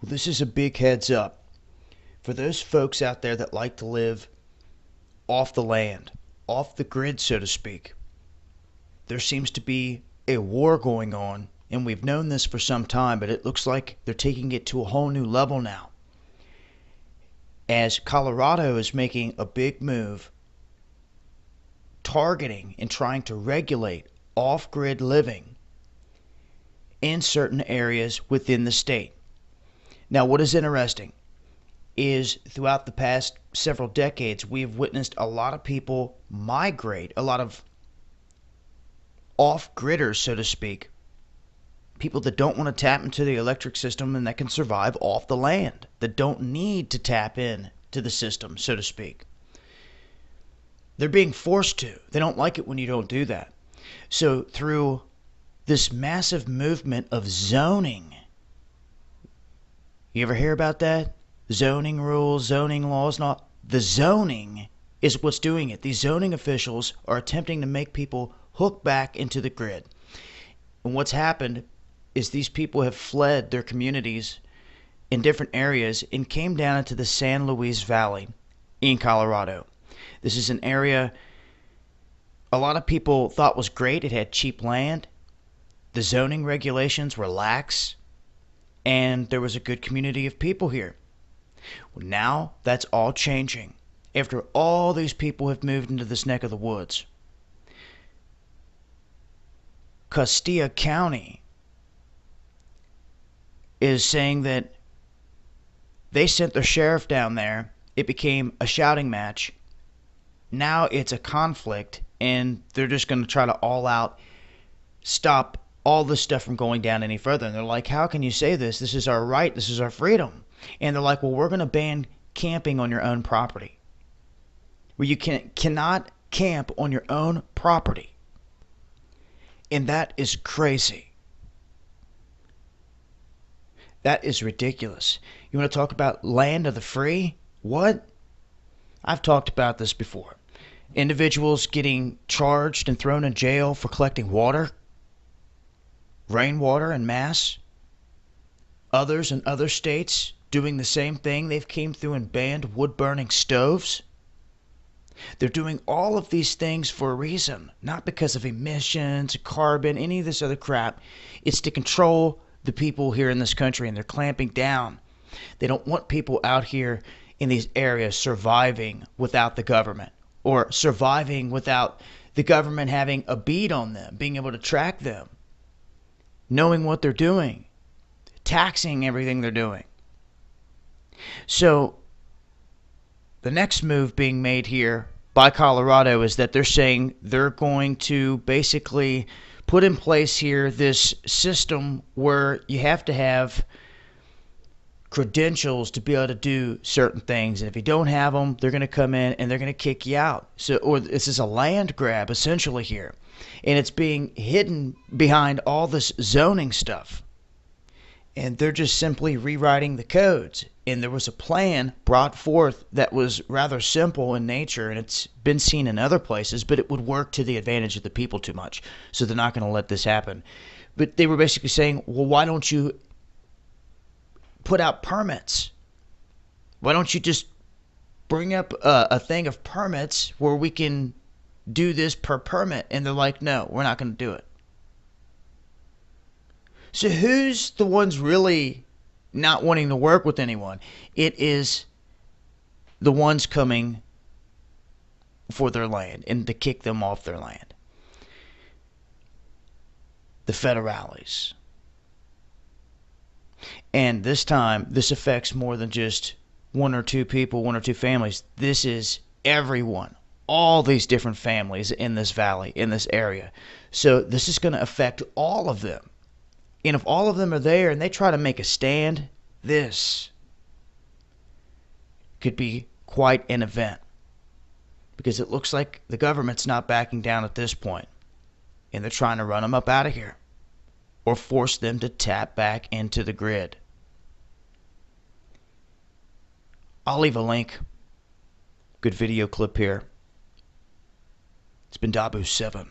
This is a big heads up for those folks out there that like to live off the land, off the grid, so to speak. There seems to be a war going on, and we've known this for some time, but it looks like they're taking it to a whole new level now. As Colorado is making a big move, targeting and trying to regulate off-grid living in certain areas within the state. Now, what is interesting is throughout the past several decades, we've witnessed a lot of people migrate, a lot of off-gridders, so to speak, people that don't want to tap into the electric system and that can survive off the land, that don't need to tap in to the system, so to speak. They're being forced to. They don't like it when you don't do that. So through this massive movement of zoning, you ever hear about that? Zoning rules, zoning laws, not the zoning is what's doing it. These zoning officials are attempting to make people hook back into the grid. And what's happened is these people have fled their communities in different areas and came down into the San Luis Valley in Colorado. This is an area a lot of people thought was great. It had cheap land. The zoning regulations were lax. And there was a good community of people here. Well, now that's all changing. After all these people have moved into this neck of the woods. Castilla County is saying that they sent their sheriff down there. It became a shouting match. Now it's a conflict, and they're just going to try to all out stop all this stuff from going down any further. And they're like, how can you say this? This is our right. This is our freedom. And they're like, well, we're going to ban camping on your own property. Where you cannot camp on your own property. And that is crazy. That is ridiculous. You want to talk about land of the free? What? I've talked about this before. Individuals getting charged and thrown in jail for collecting water, rainwater en masse. Others in other states doing the same thing. They've came through and banned wood-burning stoves. They're doing all of these things for a reason, not because of emissions, carbon, any of this other crap. It's to control the people here in this country, and they're clamping down. They don't want people out here in these areas surviving without the government, or surviving without the government having a bead on them, being able to track them, knowing what they're doing, taxing everything they're doing. So the next move being made here by Colorado is that they're saying they're going to basically put in place here this system where you have to have credentials to be able to do certain things, and if you don't have them, they're going to come in and they're going to kick you out. So, or this is a land grab essentially here, and it's being hidden behind all this zoning stuff, and they're just simply rewriting the codes. And there was a plan brought forth that was rather simple in nature, and it's been seen in other places, but it would work to the advantage of the people too much, so they're not going to let this happen. But they were basically saying, well, why don't you put out permits? Why don't you just bring up a thing of permits where we can do this per permit? And they're like, no, we're not going to do it. So who's the ones really not wanting to work with anyone? It is the ones coming for their land and to kick them off their land. The federales. And this time, this affects more than just one or two people, one or two families. This is everyone, all these different families in this valley, in this area. So this is going to affect all of them. And if all of them are there and they try to make a stand, this could be quite an event. Because it looks like the government's not backing down at this point. And they're trying to run them up out of here. Or force them to tap back into the grid. I'll leave a link. Good video clip here. It's been Dabu7.